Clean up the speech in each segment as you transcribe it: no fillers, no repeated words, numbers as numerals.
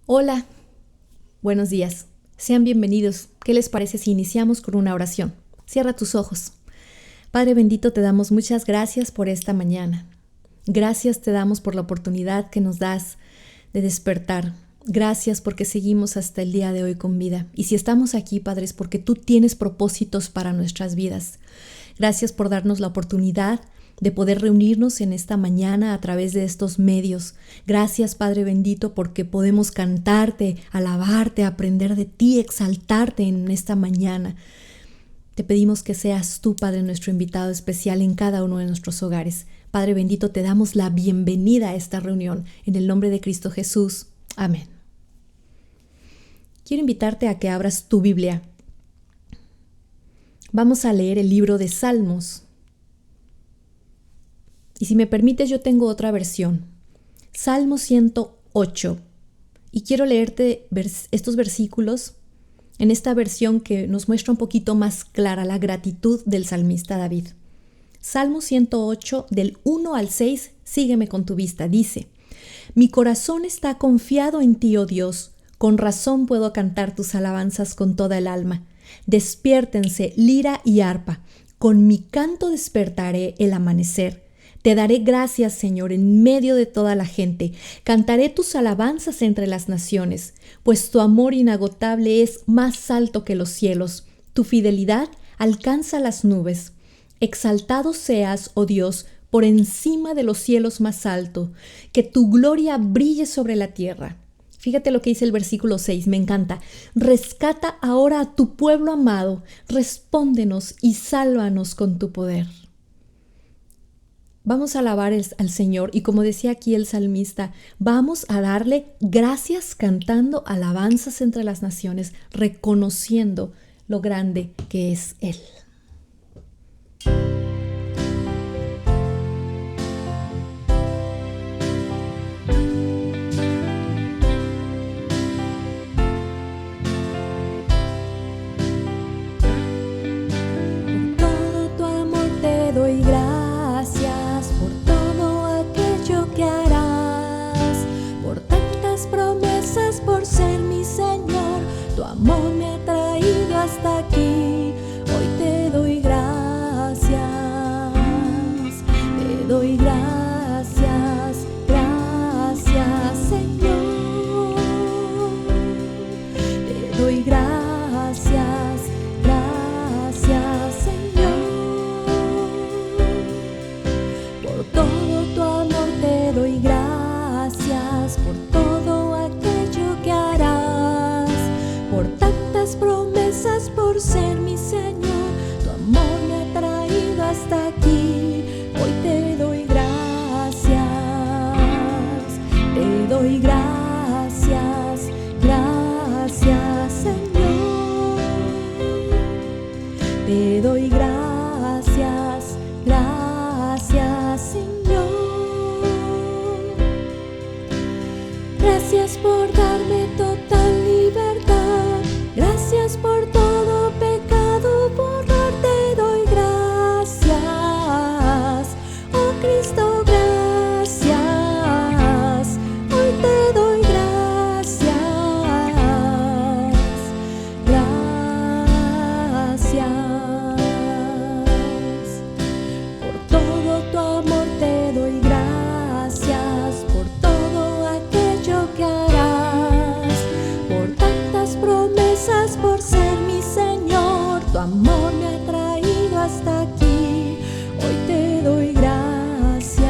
Hola, buenos días. Sean bienvenidos. ¿Qué les parece si iniciamos con una oración? Cierra tus ojos. Padre bendito, te damos muchas gracias por esta mañana. Gracias te damos por la oportunidad que nos das de despertar. Gracias porque seguimos hasta el día de hoy con vida. Y si estamos aquí, Padre, es porque tú tienes propósitos para nuestras vidas. Gracias por darnos la oportunidad de poder reunirnos en esta mañana a través de estos medios. Gracias, Padre bendito, porque podemos cantarte, alabarte, aprender de ti, exaltarte en esta mañana. Te pedimos que seas tú, Padre, nuestro invitado especial en cada uno de nuestros hogares. Padre bendito, te damos la bienvenida a esta reunión. En el nombre de Cristo Jesús. Amén. Quiero invitarte a que abras tu Biblia. Vamos a leer el libro de Salmos. Y si me permites, yo tengo otra versión. Salmo 108. Y quiero leerte estos versículos en esta versión que nos muestra un poquito más clara la gratitud del salmista David. Salmo 108, del 1 al 6, sígueme con tu vista, dice: Mi corazón está confiado en ti, oh Dios, con razón puedo cantar tus alabanzas con toda el alma. Despiértense lira y arpa, con mi canto despertaré el amanecer. Te daré gracias, Señor, en medio de toda la gente. Cantaré tus alabanzas entre las naciones, pues tu amor inagotable es más alto que los cielos. Tu fidelidad alcanza las nubes. Exaltado seas, oh Dios, por encima de los cielos más alto. Que tu gloria brille sobre la tierra. Fíjate lo que dice el versículo 6, me encanta. Rescata ahora a tu pueblo amado. Respóndenos y sálvanos con tu poder. Vamos a alabar al Señor y, como decía aquí el salmista, vamos a darle gracias cantando alabanzas entre las naciones, reconociendo lo grande que es Él. Por todo tu amor te doy gracias, por todo aquello que harás, por tantas promesas, por ser mi Señor. Tu amor me ha traído hasta aquí. Hoy te doy gracias, te doy gracias, gracias Señor. Te doy gracias, gracias Señor. Por todo tu amor te doy gracias, por todo aquello que harás, por tantas promesas, por ser mi Señor. Tu amor me ha traído hasta aquí. Hoy te doy gracias, te doy gracias, gracias Señor. Te doy gracias, gracias Señor. Gracias por darme total libertad. Gracias por todo pecado borrar. Te doy gracias, oh Cristo, gracias. Hoy te doy gracias, gracias. Por todo tu amor te doy gracias, por todo aquello que harás, por tantas promesas, por ser mi Señor. Tu amor me ha traído hasta aquí. Hoy te doy gracias,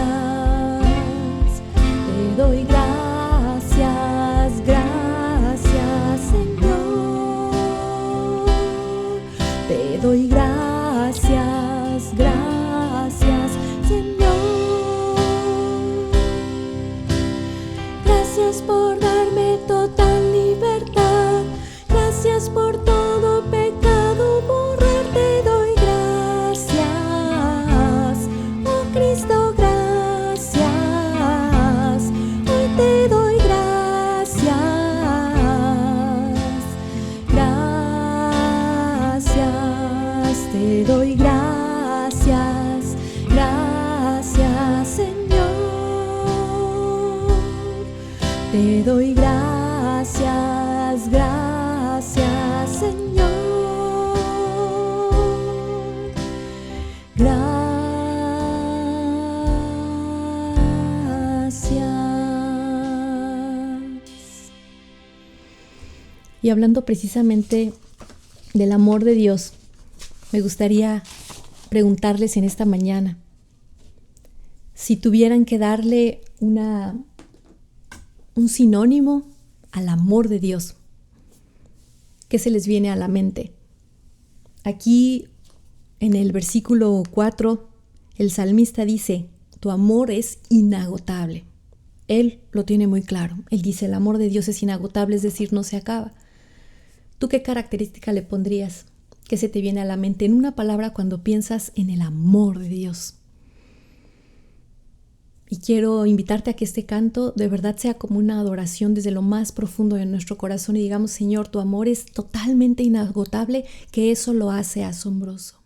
te doy gracias, gracias Señor. Te doy gracias, gracias Señor. Gracias por darme total libertad. Gracias por todo pecado borrar. Te doy gracias, oh Cristo, gracias. Hoy te doy gracias, gracias. Te doy gracias, gracias Señor. Te doy gracias. gracias, Señor. Gracias. Y hablando precisamente del amor de Dios, me gustaría preguntarles en esta mañana, si tuvieran que darle un sinónimo al amor de Dios, ¿qué se les viene a la mente? Aquí en el versículo 4, el salmista dice, tu amor es inagotable. Él lo tiene muy claro. Él dice, el amor de Dios es inagotable, es decir, no se acaba. ¿Tú qué característica le pondrías? ¿Qué se te viene a la mente en una palabra cuando piensas en el amor de Dios? Y quiero invitarte a que este canto de verdad sea como una adoración desde lo más profundo de nuestro corazón y digamos, Señor, tu amor es totalmente inagotable, que eso lo hace asombroso.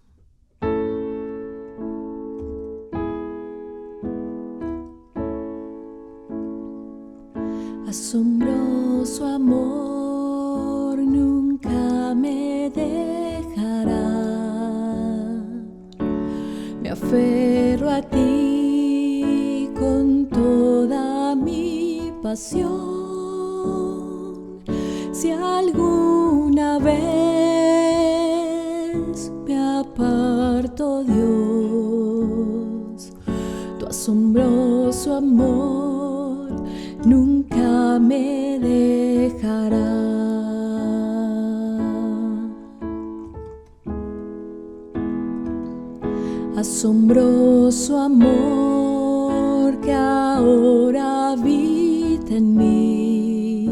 Asombroso amor nunca me dejará. Me aferro a ti con toda mi pasión. Si alguna vez me aparto, Dios, tu asombroso amor nunca me dejará. Asombroso amor que ahora habita en mí.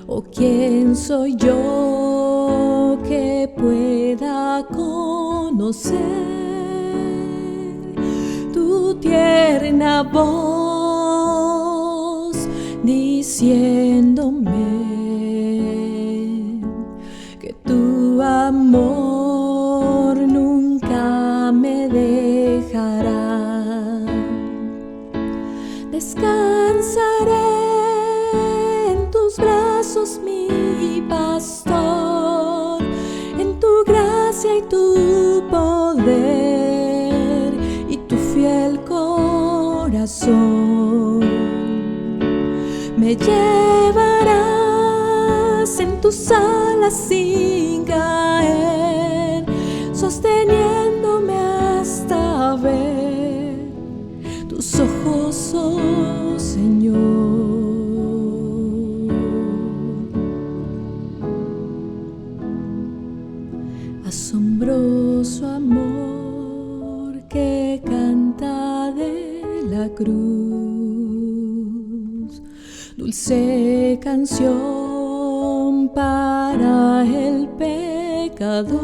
¿O quién soy yo que pueda conocer tu tierna voz diciéndome que tu amor nunca me dejará? Descansaré en tus brazos, mi pastor, en tu gracia y tu poder y tu fiel corazón. Me llevarás en tus alas sin caer, sosteniéndome hasta ver tus ojos, oh Señor. Asombroso amor que canta de la cruz, dulce canción para el pecador,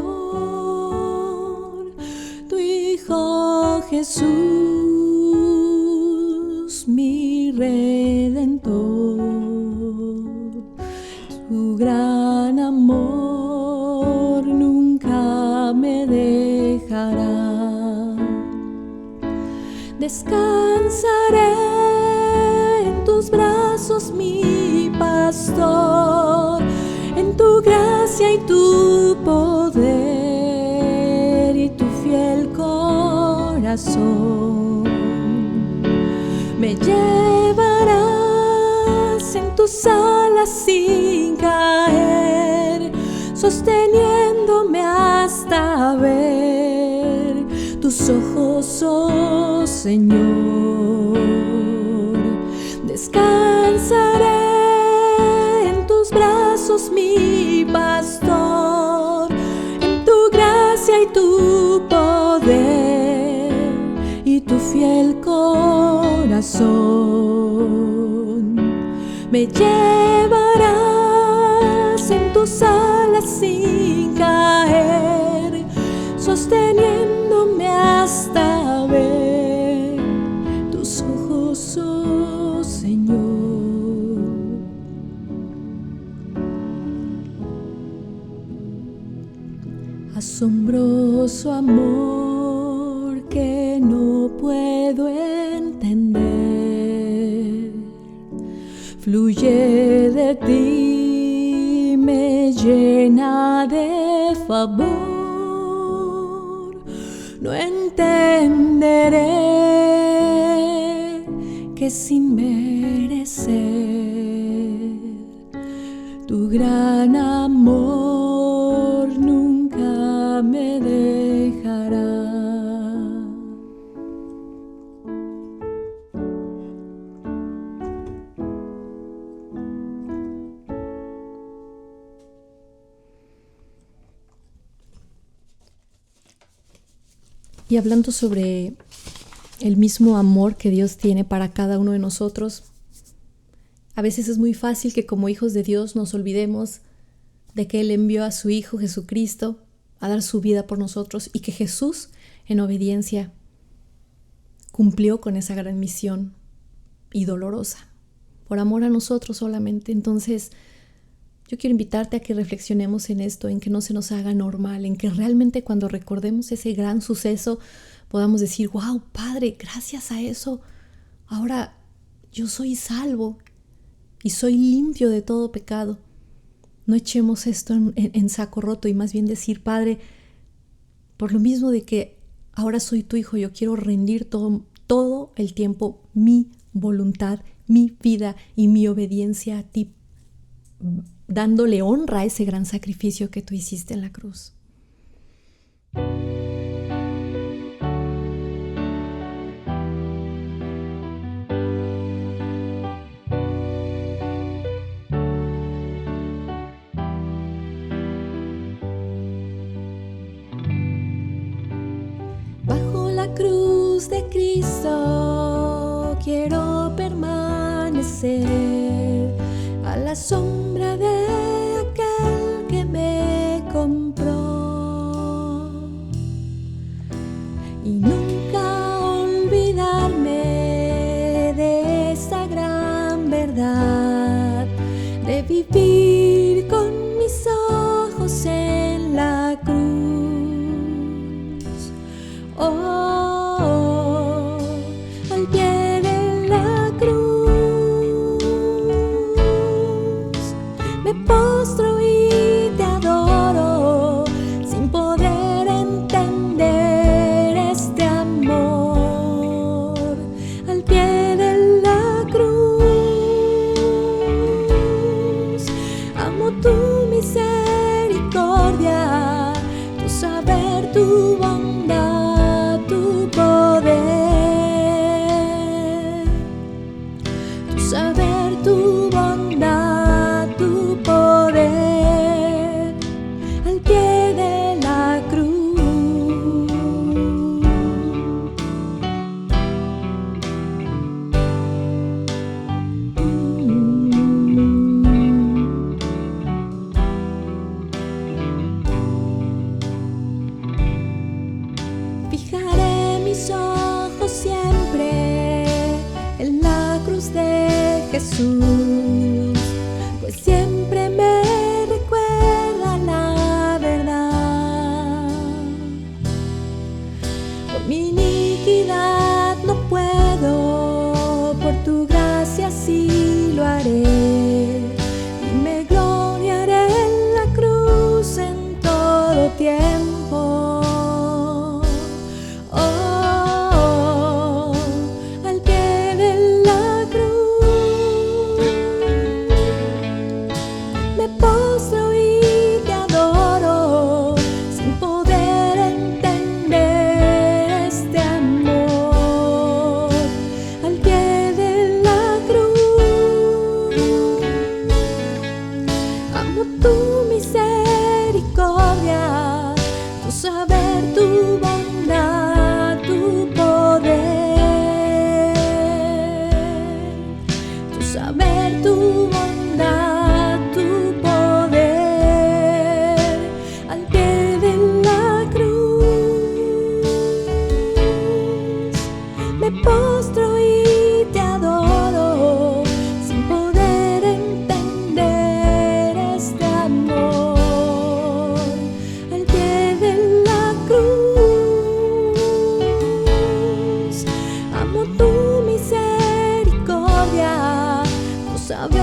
tu Hijo Jesús, mi Redentor, tu gran amor nunca me dejará. Descansaré en tus brazos, mi pastor, en tu gracia y tu poder y tu fiel corazón. Me llevarás en tus alas sin caer, sosteniéndome hasta ver tus ojos, oh Señor. Descansaré en tus brazos, mi pastor, en tu gracia y tu poder y tu fiel corazón. Me llevarás en tus alas sin caer, sosteniéndome hasta ver tus ojos, oh Señor. Asombroso amor que no puedo entender, fluye de ti, me llena de favor. No entenderé que sin merecer tu gran amor nunca me dejará. Y hablando sobre el mismo amor que Dios tiene para cada uno de nosotros, a veces es muy fácil que como hijos de Dios nos olvidemos de que Él envió a su Hijo Jesucristo a dar su vida por nosotros y que Jesús, en obediencia, cumplió con esa gran misión y dolorosa, por amor a nosotros solamente. Entonces, yo quiero invitarte a que reflexionemos en esto, en que no se nos haga normal, en que realmente cuando recordemos ese gran suceso podamos decir, wow, Padre, gracias a eso, ahora yo soy salvo y soy limpio de todo pecado. No echemos esto en saco roto y más bien decir, Padre, por lo mismo de que ahora soy tu hijo, yo quiero rendir todo el tiempo mi voluntad, mi vida y mi obediencia a ti, dándole honra a ese gran sacrificio que tú hiciste en la cruz. Bajo la cruz de Cristo quiero permanecer, a la sombra de aquel que me compró, y nunca olvidarme de esa gran verdad, de vivir con mis ojos en la cruz. Oh, al pie de la cruz me postro y te adoro, sin poder entender este amor. Al pie de la cruz amo tu misericordia, tu saber, tu bondad, tu poder, tu saber, tu bondad, tu poder, al pie de la cruz. Fijaré mis ojos siempre en la cruz de Jesús, pues siempre me recuerda la verdad. Por mi iniquidad no puedo, por tu gracia sí lo haré, y me gloriaré en la cruz en todo tiempo. Me postro y te adoro, sin poder entender este amor. Al pie de la cruz amo tu misericordia, tu saber, tu bondad, tu poder, tu saber, tu bondad, tu poder, al pie de la cruz me postro y te adoro, sin poder entender este amor. Al pie de la cruz amo tu misericordia, tu saber,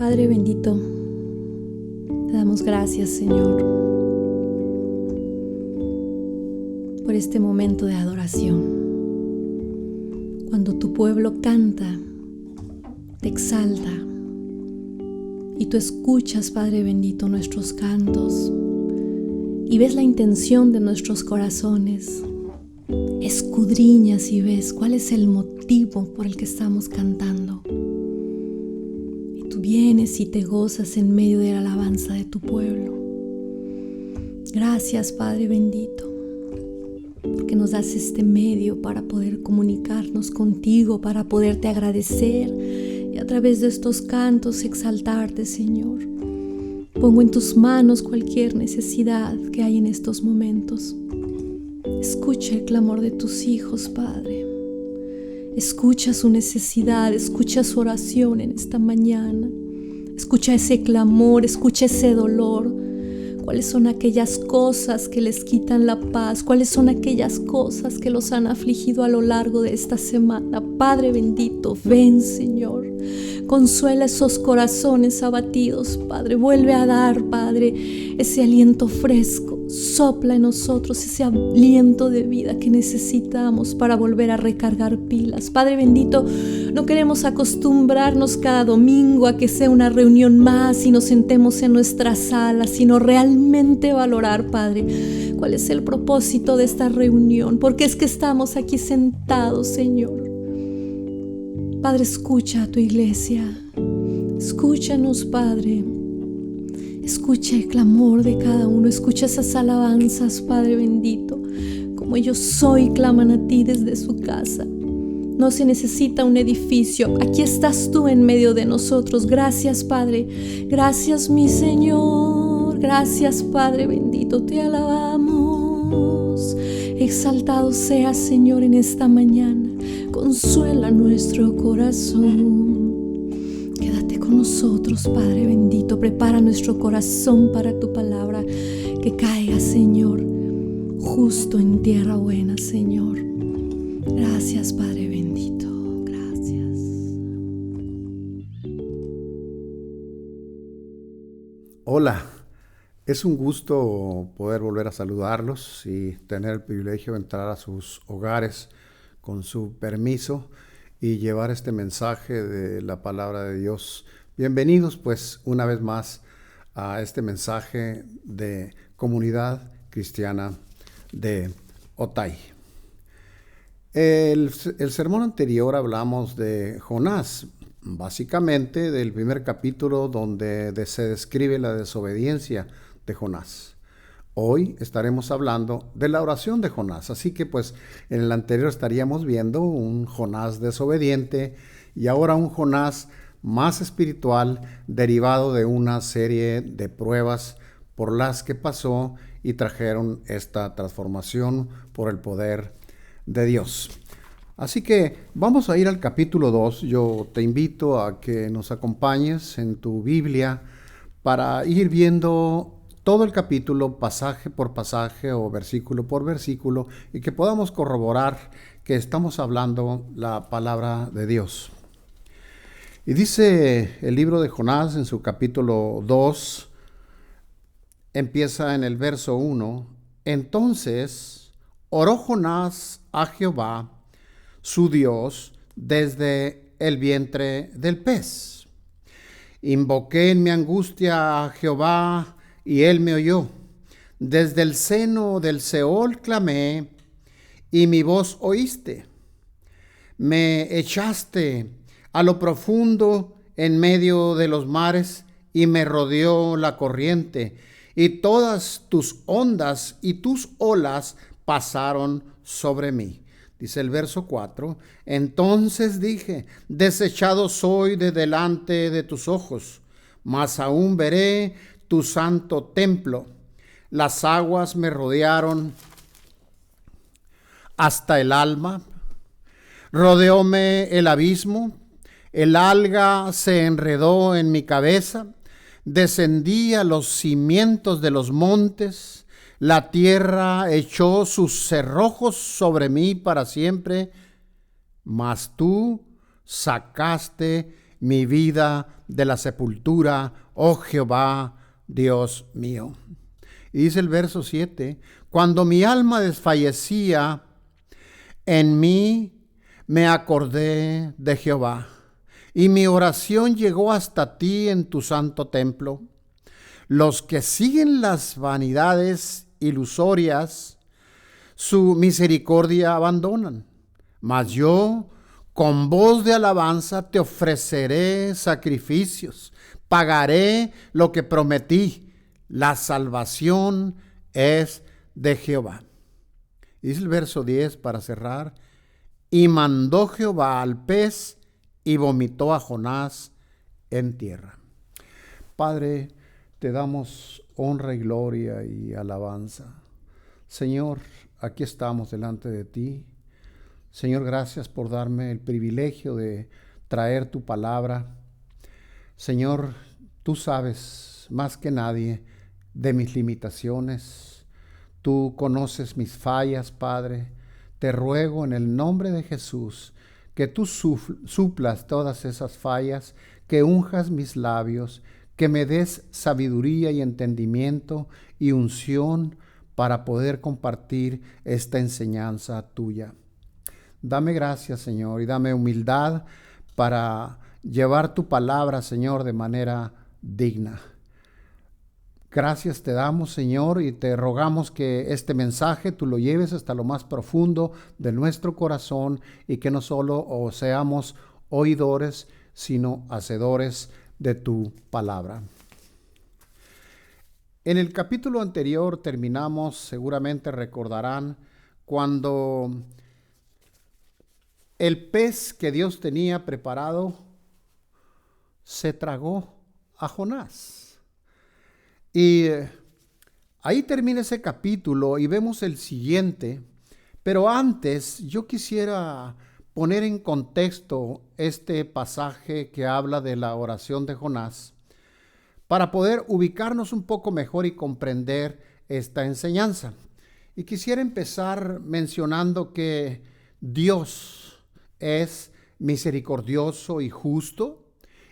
Padre bendito, te damos gracias, Señor, por este momento de adoración. Cuando tu pueblo canta, te exalta, y tú escuchas, Padre bendito, nuestros cantos y ves la intención de nuestros corazones. Escudriñas y ves cuál es el motivo por el que estamos cantando. Y tú vienes y te gozas en medio de la alabanza de tu pueblo. Gracias, Padre bendito, porque nos das este medio para poder comunicarnos contigo, para poderte agradecer y a través de estos cantos exaltarte, Señor. Pongo en tus manos cualquier necesidad que hay en estos momentos. Escucha el clamor de tus hijos, Padre. Escucha su necesidad, escucha su oración en esta mañana. Escucha ese clamor, escucha ese dolor. ¿Cuáles son aquellas cosas que les quitan la paz? ¿Cuáles son aquellas cosas que los han afligido a lo largo de esta semana? Padre bendito, ven, Señor. Consuela esos corazones abatidos, Padre. Vuelve a dar, Padre, ese aliento fresco. Sopla en nosotros ese aliento de vida que necesitamos para volver a recargar pilas. Padre bendito, no queremos acostumbrarnos cada domingo a que sea una reunión más y nos sentemos en nuestra sala, sino realmente valorar, Padre, cuál es el propósito de esta reunión. Porque es que estamos aquí sentados, Señor. Padre, escucha a tu iglesia. Escúchanos, Padre. Escucha el clamor de cada uno. Escucha esas alabanzas, Padre bendito. Como yo soy, claman a ti desde su casa. No se necesita un edificio. Aquí estás tú en medio de nosotros. Gracias, Padre. Gracias, mi Señor. Gracias, Padre bendito. Te alabamos. Exaltado seas, Señor, en esta mañana. Consuela nuestro corazón. Quédate con nosotros, Padre bendito. Prepara nuestro corazón para tu palabra. Que caiga, Señor, justo en tierra buena, Señor. Gracias, Padre bendito. Gracias. Hola, es un gusto poder volver a saludarlos y tener el privilegio de entrar a sus hogares con su permiso y llevar este mensaje de la palabra de Dios. Bienvenidos pues una vez más a este mensaje de Comunidad Cristiana de Otay. El sermón anterior hablamos de Jonás, básicamente del primer capítulo donde se describe la desobediencia de Jonás. Hoy estaremos hablando de la oración de Jonás, así que pues en el anterior estaríamos viendo un Jonás desobediente y ahora un Jonás más espiritual derivado de una serie de pruebas por las que pasó y trajeron esta transformación por el poder de Dios. Así que vamos a ir al capítulo 2. Yo te invito a que nos acompañes en tu Biblia para ir viendo todo el capítulo, pasaje por pasaje o versículo por versículo, y que podamos corroborar que estamos hablando la palabra de Dios. Y dice el libro de Jonás en su capítulo 2, empieza en el verso 1, entonces oró Jonás a Jehová, su Dios, desde el vientre del pez. Invoqué en mi angustia a Jehová, y él me oyó. Desde el seno del Seol clamé, y mi voz oíste. Me echaste a lo profundo en medio de los mares, y me rodeó la corriente, y todas tus ondas y tus olas pasaron sobre mí. Dice el verso 4, entonces dije, desechado soy de delante de tus ojos, mas aún veré tu santo templo. Las aguas me rodearon hasta el alma, rodeóme el abismo, el alga se enredó en mi cabeza, descendí a los cimientos de los montes, la tierra echó sus cerrojos sobre mí para siempre, mas tú sacaste mi vida de la sepultura, oh Jehová, Dios mío. Y dice el verso 7, cuando mi alma desfallecía, en mí me acordé de Jehová, y mi oración llegó hasta ti en tu santo templo. Los que siguen las vanidades ilusorias, su misericordia abandonan. Mas yo, con voz de alabanza, te ofreceré sacrificios. Pagaré lo que prometí. La salvación es de Jehová. Dice el verso 10 para cerrar. Y mandó Jehová al pez y vomitó a Jonás en tierra. Padre, te damos honra y gloria y alabanza. Señor, aquí estamos delante de ti. Señor, gracias por darme el privilegio de traer tu palabra. Señor, tú sabes más que nadie de mis limitaciones. Tú conoces mis fallas, Padre. Te ruego en el nombre de Jesús que tú suplas todas esas fallas, que unjas mis labios, que me des sabiduría y entendimiento y unción para poder compartir esta enseñanza tuya. Dame gracias, Señor, y dame humildad para llevar tu palabra, Señor, de manera digna. Gracias te damos, Señor, y te rogamos que este mensaje tú lo lleves hasta lo más profundo de nuestro corazón y que no solo seamos oidores, sino hacedores de tu palabra. En el capítulo anterior terminamos, seguramente recordarán, cuando el pez que Dios tenía preparado se tragó a Jonás. Y ahí termina ese capítulo y vemos el siguiente. Pero antes yo quisiera poner en contexto este pasaje que habla de la oración de Jonás para poder ubicarnos un poco mejor y comprender esta enseñanza. Y quisiera empezar mencionando que Dios es misericordioso y justo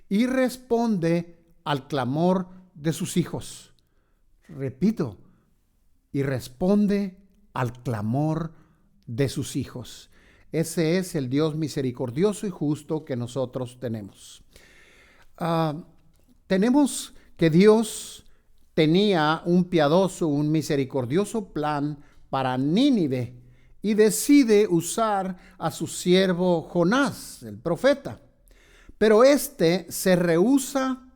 y responde al clamor de sus hijos. Repito, y responde al clamor de sus hijos. Ese es el Dios misericordioso y justo que nosotros tenemos. Tenemos que Dios tenía un piadoso, un misericordioso plan para Nínive y decide usar a su siervo Jonás, el profeta. Pero éste se rehúsa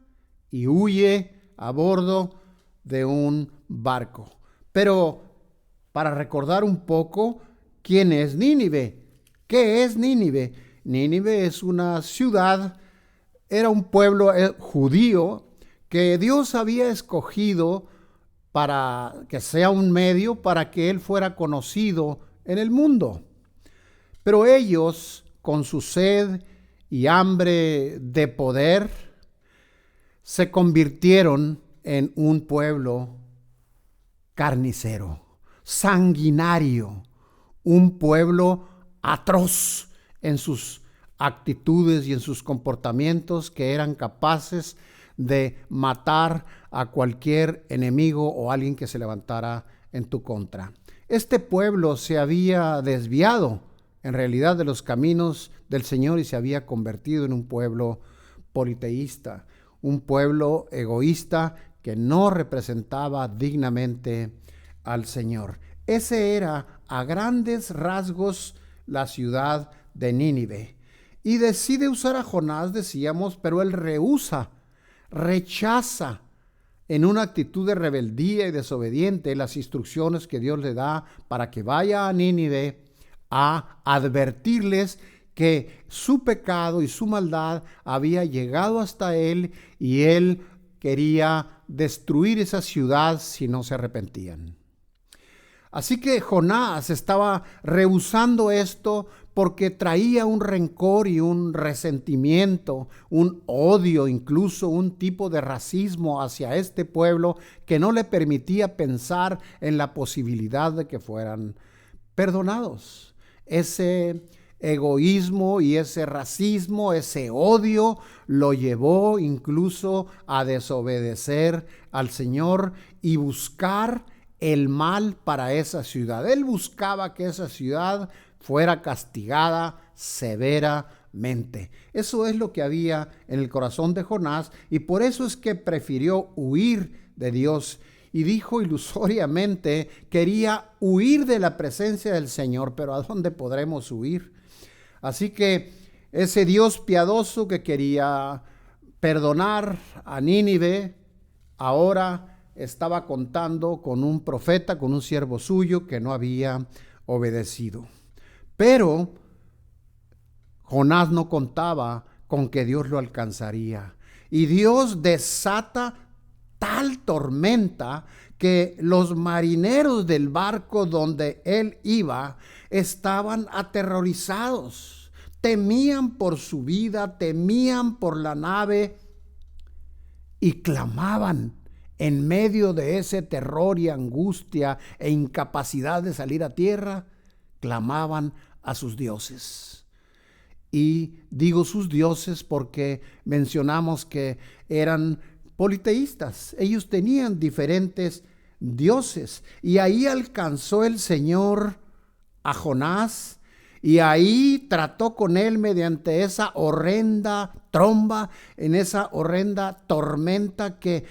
y huye a bordo de un barco. Pero para recordar un poco, ¿quién es Nínive? ¿Qué es Nínive? Nínive es una ciudad, era un pueblo judío que Dios había escogido para que sea un medio para que él fuera conocido en el mundo. Pero ellos, con su sed y hambre de poder, se convirtieron en un pueblo carnicero, sanguinario, un pueblo atroz en sus actitudes y en sus comportamientos, que eran capaces de matar a cualquier enemigo o alguien que se levantara en tu contra. Este pueblo se había desviado en realidad de los caminos del Señor y se había convertido en un pueblo politeísta, un pueblo egoísta que no representaba dignamente al Señor. Ese era a grandes rasgos la ciudad de Nínive. Y decide usar a Jonás, decíamos, pero él rechaza en una actitud de rebeldía y desobediente las instrucciones que Dios le da para que vaya a Nínive a advertirles que su pecado y su maldad había llegado hasta él y él quería destruir esa ciudad si no se arrepentían. Así que Jonás estaba rehusando esto porque traía un rencor y un resentimiento, un odio, incluso un tipo de racismo hacia este pueblo que no le permitía pensar en la posibilidad de que fueran perdonados. Ese egoísmo y ese racismo, ese odio, lo llevó incluso a desobedecer al Señor y buscar el mal para esa ciudad. Él buscaba que esa ciudad fuera castigada severamente. Eso es lo que había en el corazón de Jonás, y por eso es que prefirió huir de Dios. Y dijo ilusoriamente, quería huir de la presencia del Señor, pero ¿a dónde podremos huir? Así que ese Dios piadoso que quería perdonar a Nínive, ahora estaba contando con un profeta, con un siervo suyo que no había obedecido. Pero Jonás no contaba con que Dios lo alcanzaría. Y Dios desata tal tormenta que los marineros del barco donde él iba estaban aterrorizados. Temían por su vida, temían por la nave y clamaban en medio de ese terror y angustia e incapacidad de salir a tierra. Clamaban a sus dioses. Y digo sus dioses porque mencionamos que eran politeístas. Ellos tenían diferentes dioses. Y ahí alcanzó el Señor a Jonás, y ahí trató con él mediante esa horrenda tromba, en esa horrenda tormenta que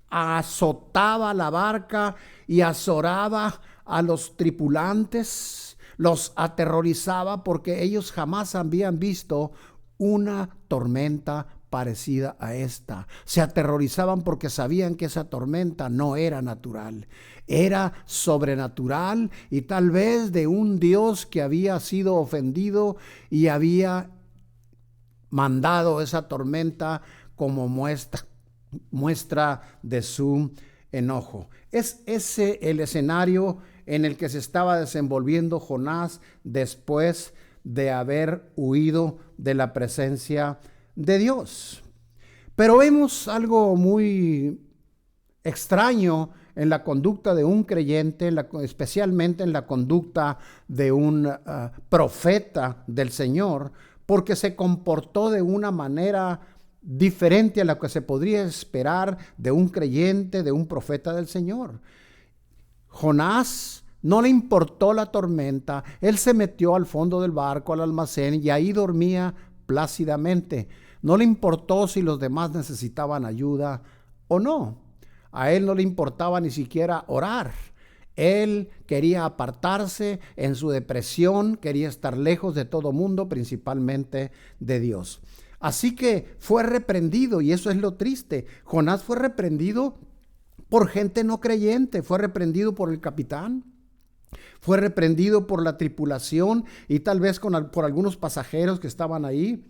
azotaba la barca y azoraba a los tripulantes, los aterrorizaba porque ellos jamás habían visto una tormenta parecida a esta. Se aterrorizaban porque sabían que esa tormenta no era natural, era sobrenatural, y tal vez de un Dios que había sido ofendido y había mandado esa tormenta como muestra de su enojo. Es ese el escenario en el que se estaba desenvolviendo Jonás después de haber huido de la presencia de Dios. Pero vemos algo muy extraño en la conducta de un creyente, especialmente en la conducta de un profeta del Señor, porque se comportó de una manera diferente a la que se podría esperar de un creyente, de un profeta del Señor. Jonás no le importó la tormenta, él se metió al fondo del barco, al almacén, y ahí dormía plácidamente. No le importó si los demás necesitaban ayuda o no. A él no le importaba ni siquiera orar. Él quería apartarse en su depresión, quería estar lejos de todo mundo, principalmente de Dios. Así que fue reprendido, y eso es lo triste. Jonás fue reprendido por gente no creyente, fue reprendido por el capitán, fue reprendido por la tripulación y tal vez por algunos pasajeros que estaban ahí,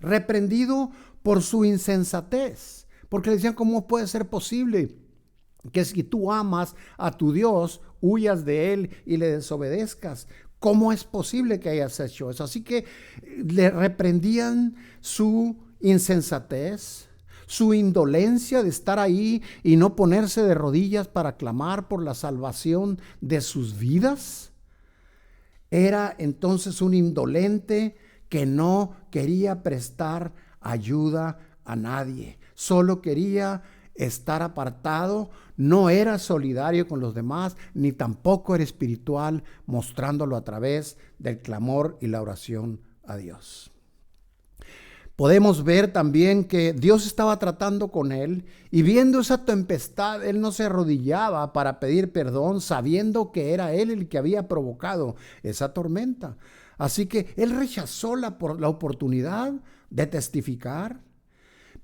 reprendido por su insensatez, porque le decían, ¿cómo puede ser posible que si tú amas a tu Dios, huyas de él y le desobedezcas? ¿Cómo es posible que hayas hecho eso? Así que le reprendían su insensatez, su indolencia de estar ahí y no ponerse de rodillas para clamar por la salvación de sus vidas. Era entonces un indolente que no quería prestar ayuda a nadie, solo quería estar apartado, no era solidario con los demás, ni tampoco era espiritual, mostrándolo a través del clamor y la oración a Dios. Podemos ver también que Dios estaba tratando con él, y viendo esa tempestad, él no se arrodillaba para pedir perdón, sabiendo que era él el que había provocado esa tormenta. Así que él rechazó la oportunidad de testificar,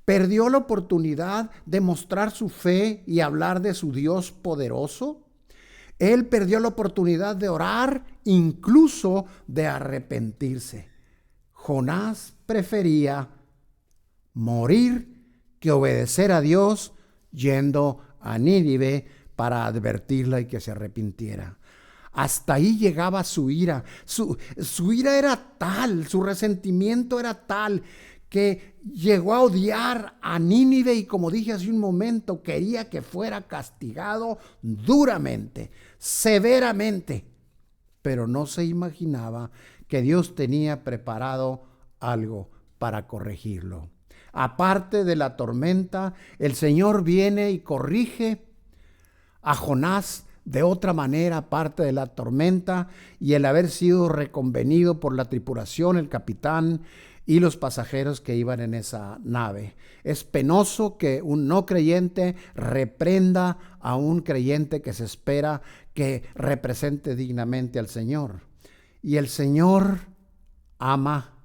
perdió la oportunidad de mostrar su fe y hablar de su Dios poderoso. Él perdió la oportunidad de orar, incluso de arrepentirse. Jonás prefería morir que obedecer a Dios yendo a Nínive para advertirla y que se arrepintiera. Hasta ahí llegaba su ira. Su ira era tal, su resentimiento era tal, que llegó a odiar a Nínive, y como dije hace un momento, quería que fuera castigado duramente, severamente. Pero no se imaginaba que Dios tenía preparado algo para corregirlo. Aparte de la tormenta, el Señor viene y corrige a Jonás de otra manera, aparte de la tormenta y el haber sido reconvenido por la tripulación, el capitán y los pasajeros que iban en esa nave. Es penoso que un no creyente reprenda a un creyente que se espera que represente dignamente al Señor. Y el Señor ama,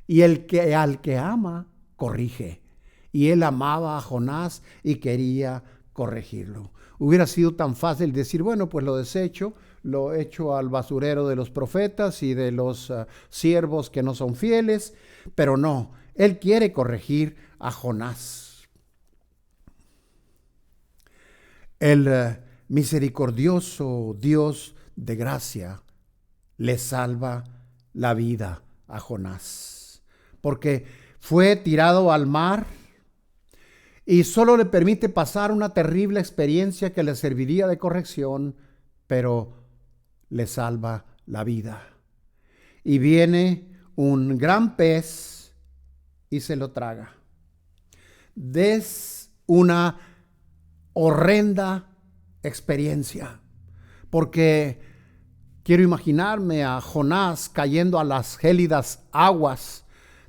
y al que ama, corrige. Y él amaba a Jonás y quería corregirlo. Hubiera sido tan fácil decir, bueno, pues lo desecho, lo echo al basurero de los profetas y de los siervos que no son fieles, pero no, él quiere corregir a Jonás. El misericordioso Dios de gracia le salva la vida a Jonás, porque fue tirado al mar y solo le permite pasar una terrible experiencia que le serviría de corrección, pero le salva la vida. Y viene un gran pez y se lo traga. Es una horrenda experiencia, porque quiero imaginarme a Jonás cayendo a las gélidas aguas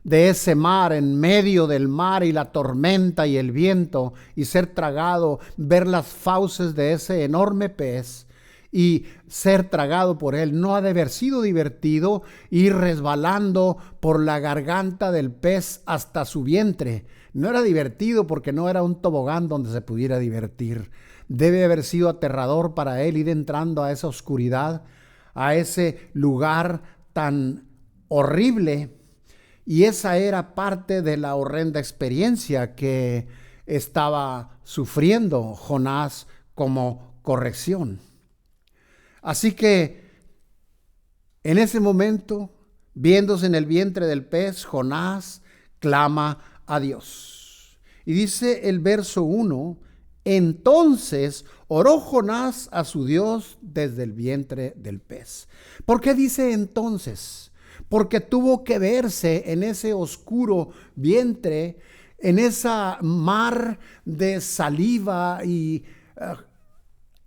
de ese mar, en medio del mar y la tormenta y el viento, y ser tragado, ver las fauces de ese enorme pez y ser tragado por él. No ha de haber sido divertido ir resbalando por la garganta del pez hasta su vientre. No era divertido porque no era un tobogán donde se pudiera divertir. Debe haber sido aterrador para él ir entrando a esa oscuridad, a ese lugar tan horrible. Y esa era parte de la horrenda experiencia que estaba sufriendo Jonás como corrección. Así que en ese momento, viéndose en el vientre del pez, Jonás clama a Dios. Y dice el verso 1, entonces oró Jonás a su Dios desde el vientre del pez. ¿Por qué dice entonces? Porque tuvo que verse en ese oscuro vientre, en esa mar de saliva y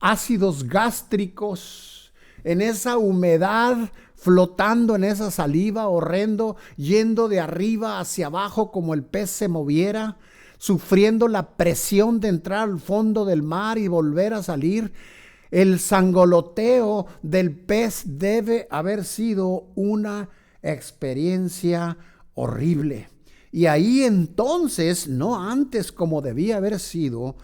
ácidos gástricos, en esa humedad flotando en esa saliva horrendo, yendo de arriba hacia abajo como el pez se moviera, sufriendo la presión de entrar al fondo del mar y volver a salir. El sangoloteo del pez debe haber sido una experiencia horrible. Y ahí entonces, no antes como debía haber sido,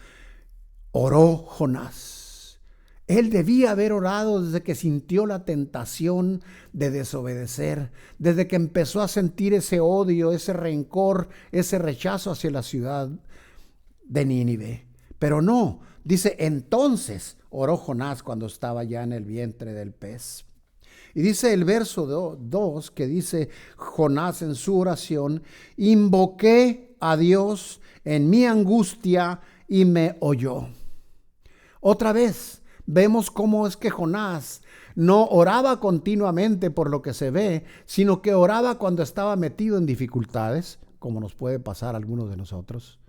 oró Jonás. Él debía haber orado desde que sintió la tentación de desobedecer, desde que empezó a sentir ese odio, ese rencor, ese rechazo hacia la ciudad de Nínive. Pero no, dice entonces oró Jonás cuando estaba ya en el vientre del pez. Y dice el verso 2 que dice Jonás en su oración, invoqué a Dios en mi angustia y me oyó. Otra vez vemos cómo es que Jonás no oraba continuamente por lo que se ve, sino que oraba cuando estaba metido en dificultades, como nos puede pasar a algunos de nosotros.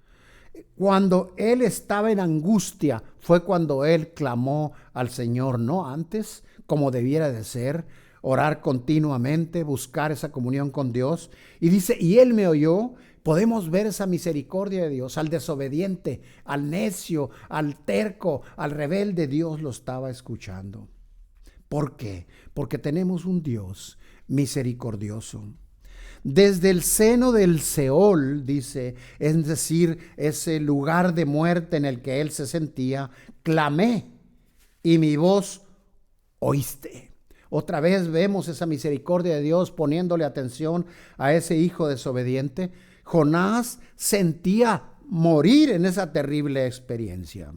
Cuando él estaba en angustia fue cuando él clamó al Señor, no antes, como debiera de ser, orar continuamente, buscar esa comunión con Dios. Y dice, y él me oyó. Podemos ver esa misericordia de Dios. Al desobediente, al necio, al terco, al rebelde, Dios lo estaba escuchando. ¿Por qué? Porque tenemos un Dios misericordioso. Desde el seno del Seol, dice, es decir, ese lugar de muerte en el que él se sentía, clamé y mi voz oíste. Otra vez vemos esa misericordia de Dios poniéndole atención a ese hijo desobediente. Jonás sentía morir en esa terrible experiencia.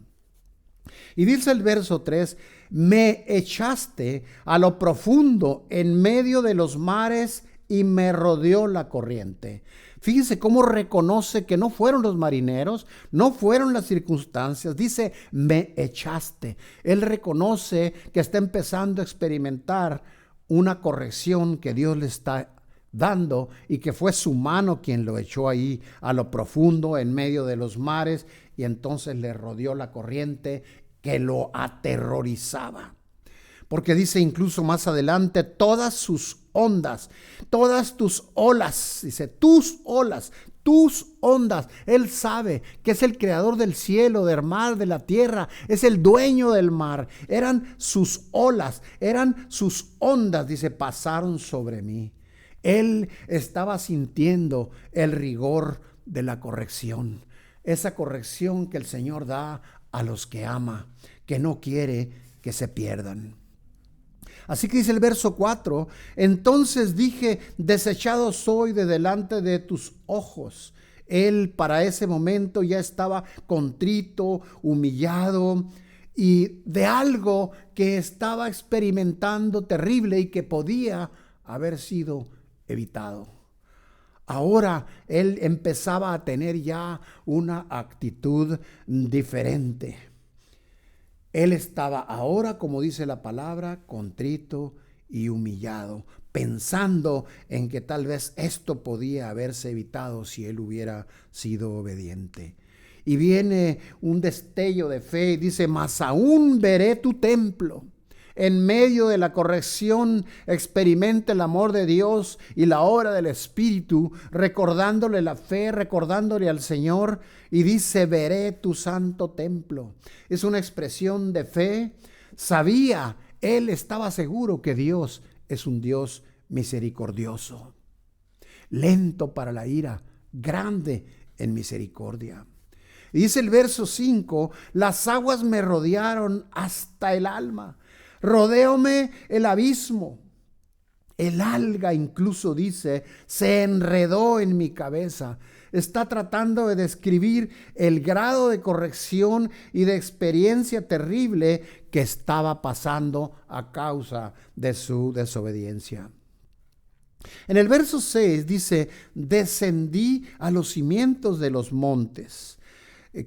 Y dice el verso 3, me echaste a lo profundo en medio de los mares y me rodeó la corriente. Fíjense cómo reconoce que no fueron los marineros, no fueron las circunstancias. Dice, me echaste. Él reconoce que está empezando a experimentar una corrección que Dios le está dando y que fue su mano quien lo echó ahí a lo profundo en medio de los mares, y entonces le rodeó la corriente que lo aterrorizaba. Porque dice incluso más adelante, todas sus ondas, todas tus olas, dice, tus olas, tus ondas. Él sabe que es el creador del cielo, del mar, de la tierra, es el dueño del mar. Eran sus olas, eran sus ondas, dice, pasaron sobre mí. Él estaba sintiendo el rigor de la corrección, esa corrección que el Señor da a los que ama, que no quiere que se pierdan. Así que dice el verso 4, entonces dije, desechado soy de delante de tus ojos. Él para ese momento ya estaba contrito, humillado, y de algo que estaba experimentando terrible y que podía haber sido evitado. Ahora él empezaba a tener ya una actitud diferente. Él estaba ahora, como dice la palabra, contrito y humillado, pensando en que tal vez esto podía haberse evitado si él hubiera sido obediente. Y viene un destello de fe y dice, mas aún veré tu templo. En medio de la corrección experimenta el amor de Dios y la obra del Espíritu, recordándole la fe, recordándole al Señor, y dice, veré tu santo templo. Es una expresión de fe. Sabía, él estaba seguro que Dios es un Dios misericordioso, lento para la ira, grande en misericordia. Y dice el verso 5, las aguas me rodearon hasta el alma. Rodéome el abismo. El alga incluso dice, se enredó en mi cabeza. Está tratando de describir el grado de corrección y de experiencia terrible que estaba pasando a causa de su desobediencia. En el verso 6 dice, descendí a los cimientos de los montes.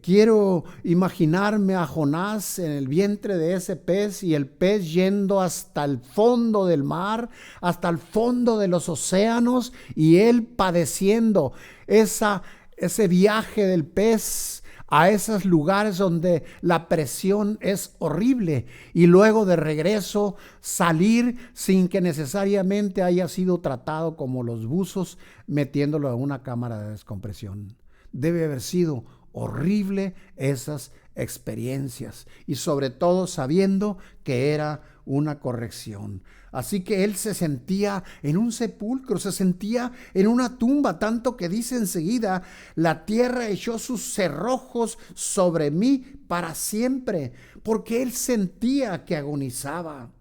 Quiero imaginarme a Jonás en el vientre de ese pez y el pez yendo hasta el fondo del mar, hasta el fondo de los océanos, y él padeciendo ese viaje del pez a esos lugares donde la presión es horrible, y luego de regreso salir sin que necesariamente haya sido tratado como los buzos, metiéndolo en una cámara de descompresión. Debe haber sido horrible esas experiencias, y sobre todo sabiendo que era una corrección. Así que él se sentía en un sepulcro, se sentía en una tumba, tanto que dice enseguida, la tierra echó sus cerrojos sobre mí para siempre, porque él sentía que agonizaba.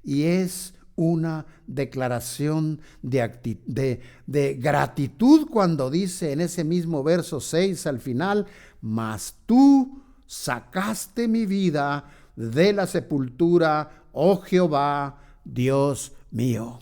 Y es una declaración de gratitud cuando dice en ese mismo verso 6 al final, mas tú sacaste mi vida de la sepultura, oh Jehová, Dios mío.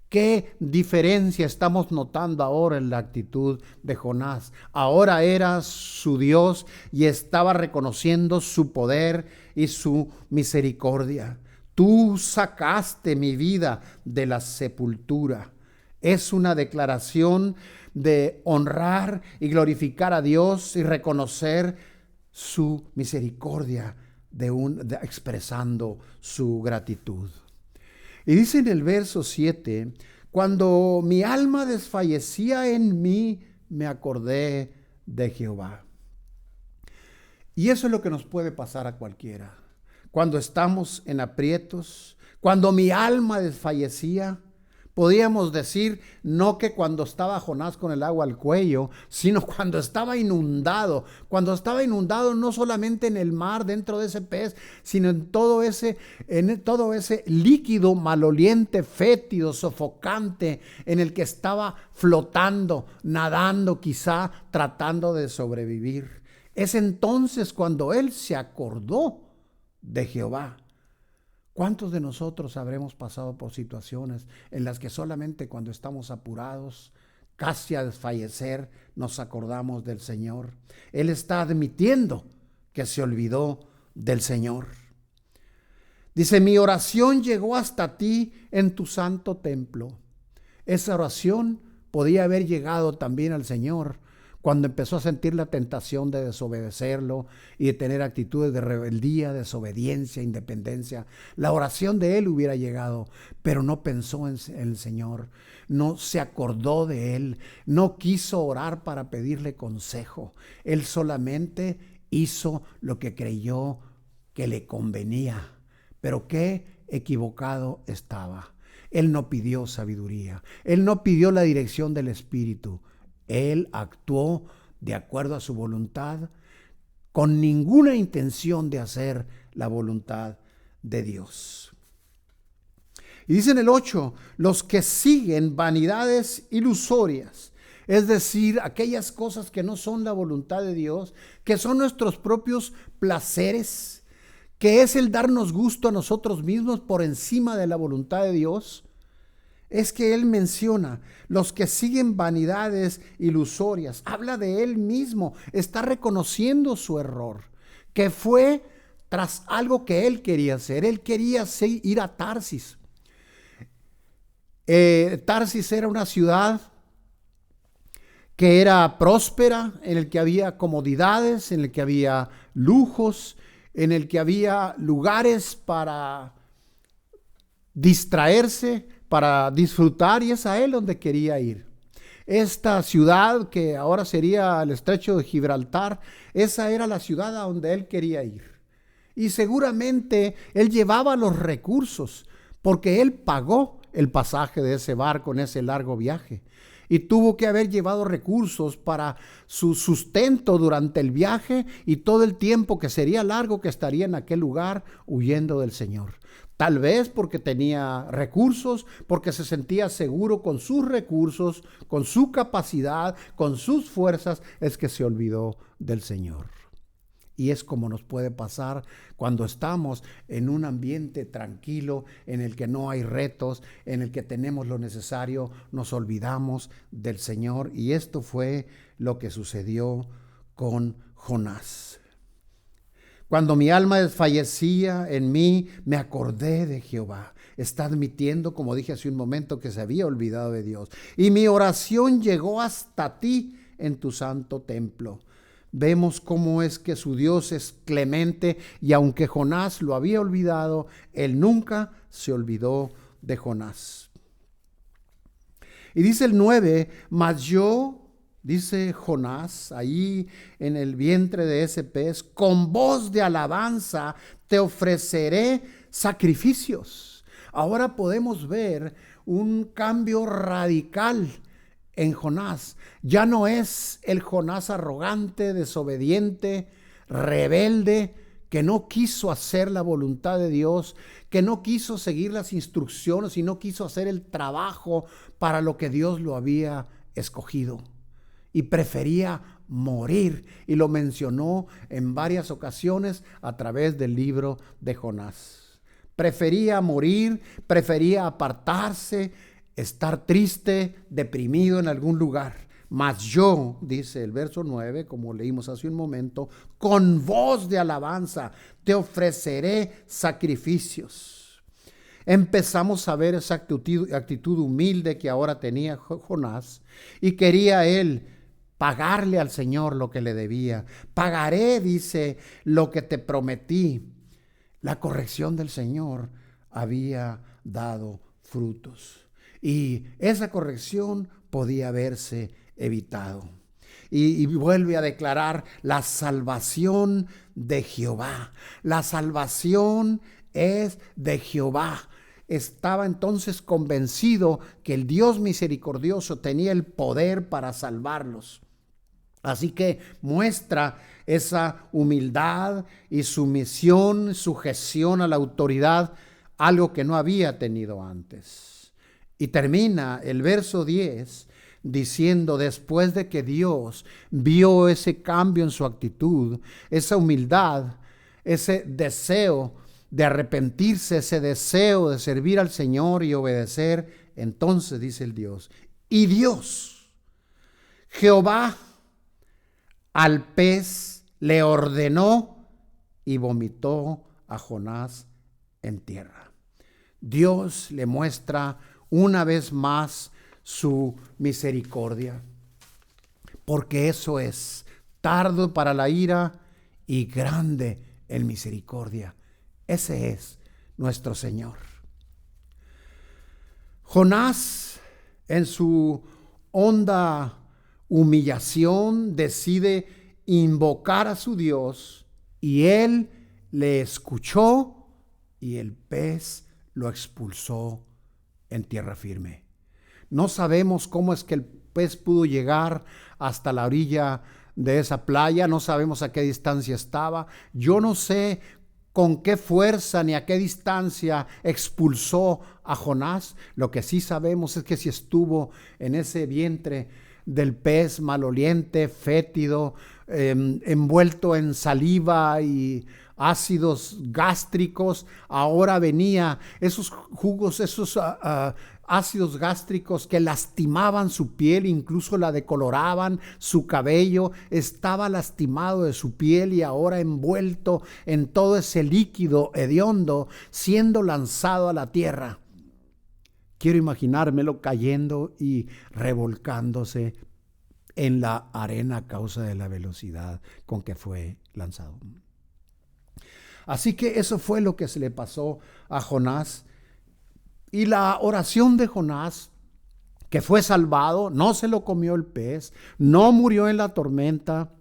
¿Qué diferencia estamos notando ahora en la actitud de Jonás? Ahora era su Dios y estaba reconociendo su poder y su misericordia. Tú sacaste mi vida de la sepultura. Es una declaración de honrar y glorificar a Dios y reconocer su misericordia, expresando su gratitud. Y dice en el verso 7, cuando mi alma desfallecía en mí, me acordé de Jehová. Y eso es lo que nos puede pasar a cualquiera. Cuando estamos en aprietos, cuando mi alma desfallecía, podíamos decir no que cuando estaba Jonás con el agua al cuello, sino cuando estaba inundado no solamente en el mar, dentro de ese pez, sino en todo ese líquido maloliente, fétido, sofocante, en el que estaba flotando, nadando, quizá tratando de sobrevivir. Es entonces cuando él se acordó de Jehová. ¿Cuántos de nosotros habremos pasado por situaciones en las que solamente cuando estamos apurados, casi a desfallecer, nos acordamos del Señor? Él está admitiendo que se olvidó del Señor. Dice, mi oración llegó hasta ti en tu santo templo. Esa oración podía haber llegado también al Señor cuando empezó a sentir la tentación de desobedecerlo y de tener actitudes de rebeldía, desobediencia, independencia. La oración de él hubiera llegado, pero no pensó en el Señor, no se acordó de él, no quiso orar para pedirle consejo. Él solamente hizo lo que creyó que le convenía. Pero qué equivocado estaba. Él no pidió sabiduría. Él no pidió la dirección del Espíritu. Él actuó de acuerdo a su voluntad, con ninguna intención de hacer la voluntad de Dios. Y dice en el 8, los que siguen vanidades ilusorias, es decir, aquellas cosas que no son la voluntad de Dios, que son nuestros propios placeres, que es el darnos gusto a nosotros mismos por encima de la voluntad de Dios, es que él menciona los que siguen vanidades ilusorias. Habla de él mismo, está reconociendo su error, que fue tras algo que él quería hacer. Él quería ir a Tarsis. Tarsis era una ciudad que era próspera, en el que había comodidades, en el que había lujos, en el que había lugares para distraerse, para disfrutar, y es a él donde quería ir. Esta ciudad, que ahora sería el estrecho de Gibraltar, esa era la ciudad a donde él quería ir. Y seguramente él llevaba los recursos, porque él pagó el pasaje de ese barco en ese largo viaje. Y tuvo que haber llevado recursos para su sustento durante el viaje y todo el tiempo que sería largo que estaría en aquel lugar huyendo del Señor. Tal vez porque tenía recursos, porque se sentía seguro con sus recursos, con su capacidad, con sus fuerzas, es que se olvidó del Señor. Y es como nos puede pasar cuando estamos en un ambiente tranquilo, en el que no hay retos, en el que tenemos lo necesario, nos olvidamos del Señor. Y esto fue lo que sucedió con Jonás. Cuando mi alma desfallecía en mí, me acordé de Jehová. Está admitiendo, como dije hace un momento, que se había olvidado de Dios. Y mi oración llegó hasta ti en tu santo templo. Vemos cómo es que su Dios es clemente, y aunque Jonás lo había olvidado, él nunca se olvidó de Jonás. Y dice el 9, mas yo, dice Jonás, ahí en el vientre de ese pez, con voz de alabanza te ofreceré sacrificios. Ahora podemos ver un cambio radical en Jonás. Ya no es el Jonás arrogante, desobediente, rebelde, que no quiso hacer la voluntad de Dios, que no quiso seguir las instrucciones y no quiso hacer el trabajo para lo que Dios lo había escogido. Y prefería morir, y lo mencionó en varias ocasiones a través del libro de Jonás. Prefería morir, prefería apartarse, estar triste, deprimido en algún lugar. Mas yo, dice el verso 9, como leímos hace un momento, con voz de alabanza te ofreceré sacrificios. Empezamos a ver esa actitud humilde que ahora tenía Jonás, y quería él pagarle al Señor lo que le debía. Pagaré, dice, lo que te prometí. La corrección del Señor había dado frutos, y esa corrección podía haberse evitado. Y vuelve a declarar la salvación de Jehová. La salvación es de Jehová. Estaba entonces convencido que el Dios misericordioso tenía el poder para salvarlos. Así que muestra esa humildad y sumisión, sujeción a la autoridad, algo que no había tenido antes. Y termina el verso 10 diciendo, después de que Dios vio ese cambio en su actitud, esa humildad, ese deseo de arrepentirse, ese deseo de servir al Señor y obedecer, entonces dice el Dios, y Dios, Jehová, al pez le ordenó y vomitó a Jonás en tierra. Dios le muestra una vez más su misericordia, porque eso es tardo para la ira y grande en misericordia. Ese es nuestro Señor. Jonás, en su honda humillación, decide invocar a su Dios, y él le escuchó y el pez lo expulsó en tierra firme. No sabemos cómo es que el pez pudo llegar hasta la orilla de esa playa, no sabemos a qué distancia estaba. Yo no sé con qué fuerza ni a qué distancia expulsó a Jonás. Lo que sí sabemos es que si estuvo en ese vientre del pez maloliente, fétido, envuelto en saliva y ácidos gástricos, ahora venía esos jugos, esos ácidos gástricos que lastimaban su piel, incluso la decoloraban, su cabello estaba lastimado de su piel y ahora envuelto en todo ese líquido hediondo, siendo lanzado a la tierra. Quiero imaginármelo cayendo y revolcándose en la arena a causa de la velocidad con que fue lanzado. Así que eso fue lo que se le pasó a Jonás. Y la oración de Jonás, que fue salvado, no se lo comió el pez, no murió en la tormenta.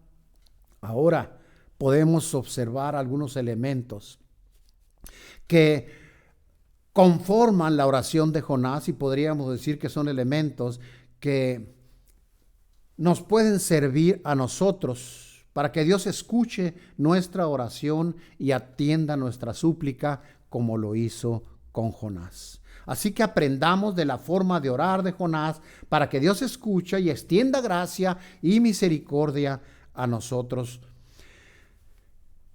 Ahora podemos observar algunos elementos que conforman la oración de Jonás, y podríamos decir que son elementos que nos pueden servir a nosotros para que Dios escuche nuestra oración y atienda nuestra súplica como lo hizo con Jonás. Así que aprendamos de la forma de orar de Jonás para que Dios escuche y extienda gracia y misericordia a nosotros.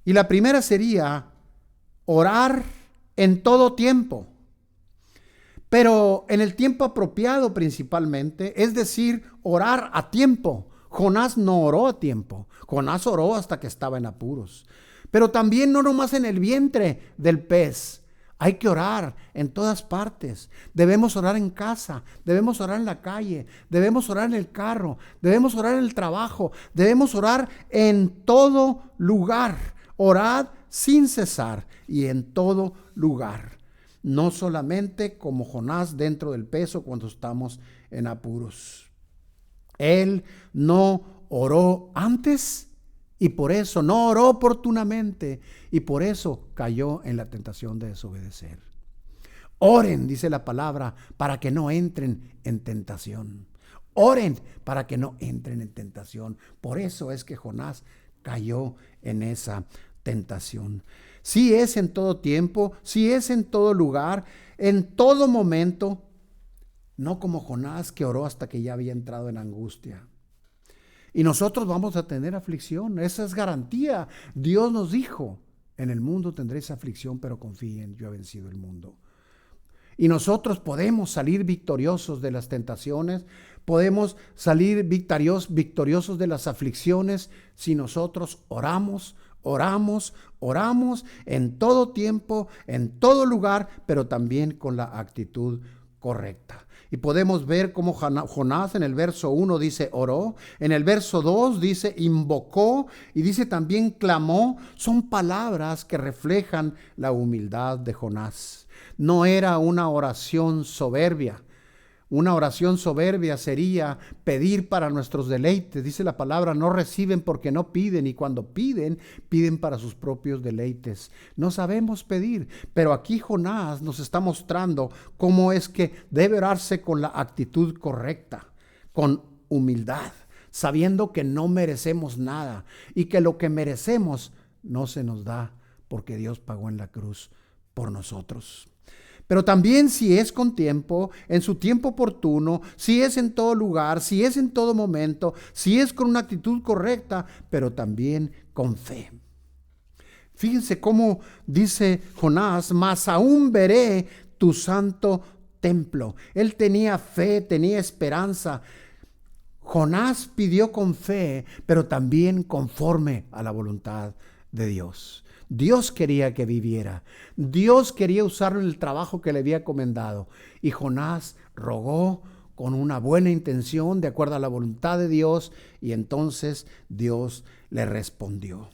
Y la primera sería orar en todo tiempo, pero en el tiempo apropiado principalmente, es decir, orar a tiempo. Jonás no oró a tiempo, Jonás oró hasta que estaba en apuros, pero también no nomás en el vientre del pez. Hay que orar en todas partes. Debemos orar en casa, debemos orar en la calle, debemos orar en el carro, debemos orar en el trabajo, debemos orar en todo lugar. Orad sin cesar y en todo lugar. No solamente como Jonás dentro del pez o cuando estamos en apuros. Él no oró antes y por eso no oró oportunamente y por eso cayó en la tentación de desobedecer. Oren, dice la palabra, para que no entren en tentación. Oren para que no entren en tentación. Por eso es que Jonás cayó en esa tentación. Sí es en todo tiempo, sí es en todo lugar, en todo momento, no como Jonás que oró hasta que ya había entrado en angustia. Y nosotros vamos a tener aflicción, esa es garantía. Dios nos dijo, en el mundo tendréis aflicción, pero confíen, yo he vencido el mundo. Y nosotros podemos salir victoriosos de las tentaciones, podemos salir victoriosos de las aflicciones si nosotros oramos en todo tiempo, en todo lugar, pero también con la actitud correcta. Y podemos ver cómo Jonás en el verso 1 dice oró, en el verso 2 dice invocó y dice también clamó. Son palabras que reflejan la humildad de Jonás. No era una oración soberbia. Una oración soberbia sería pedir para nuestros deleites. Dice la palabra, no reciben porque no piden, y cuando piden, piden para sus propios deleites. No sabemos pedir, pero aquí Jonás nos está mostrando cómo es que debe orarse con la actitud correcta, con humildad, sabiendo que no merecemos nada y que lo que merecemos no se nos da porque Dios pagó en la cruz por nosotros. Pero también si es con tiempo, en su tiempo oportuno, si es en todo lugar, si es en todo momento, si es con una actitud correcta, pero también con fe. Fíjense cómo dice Jonás, mas aún veré tu santo templo. Él tenía fe, tenía esperanza. Jonás pidió con fe, pero también conforme a la voluntad de Dios. Dios quería que viviera. Dios quería usarlo en el trabajo que le había encomendado. Y Jonás rogó con una buena intención, de acuerdo a la voluntad de Dios, y entonces Dios le respondió.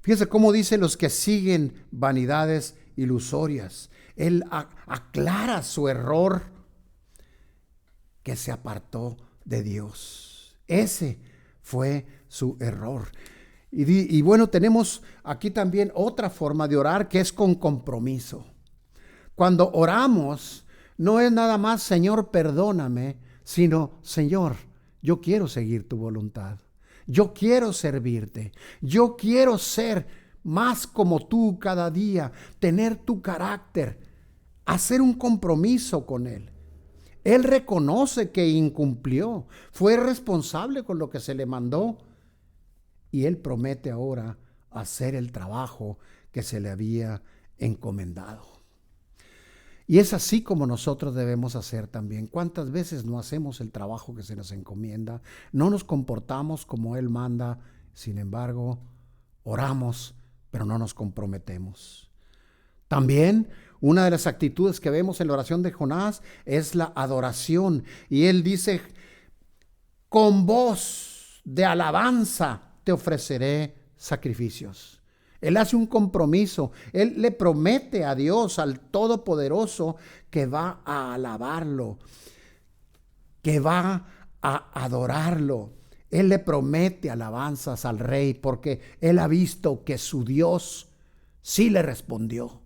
Fíjense cómo dice los que siguen vanidades ilusorias. Él aclara su error, que se apartó de Dios. Ese fue su error. Y bueno, tenemos aquí también otra forma de orar, que es con compromiso. Cuando oramos, no es nada más Señor, perdóname, sino Señor, yo quiero seguir tu voluntad. Yo quiero servirte. Yo quiero ser más como tú cada día, tener tu carácter, hacer un compromiso con Él. Él reconoce que incumplió, fue responsable con lo que se le mandó, y Él promete ahora hacer el trabajo que se le había encomendado. Y es así como nosotros debemos hacer también. ¿Cuántas veces no hacemos el trabajo que se nos encomienda? No nos comportamos como Él manda, sin embargo, oramos, pero no nos comprometemos. También una de las actitudes que vemos en la oración de Jonás es la adoración. Y él dice, con voz de alabanza te ofreceré sacrificios. Él hace un compromiso. Él le promete a Dios, al Todopoderoso, que va a alabarlo, que va a adorarlo. Él le promete alabanzas al rey porque él ha visto que su Dios sí le respondió.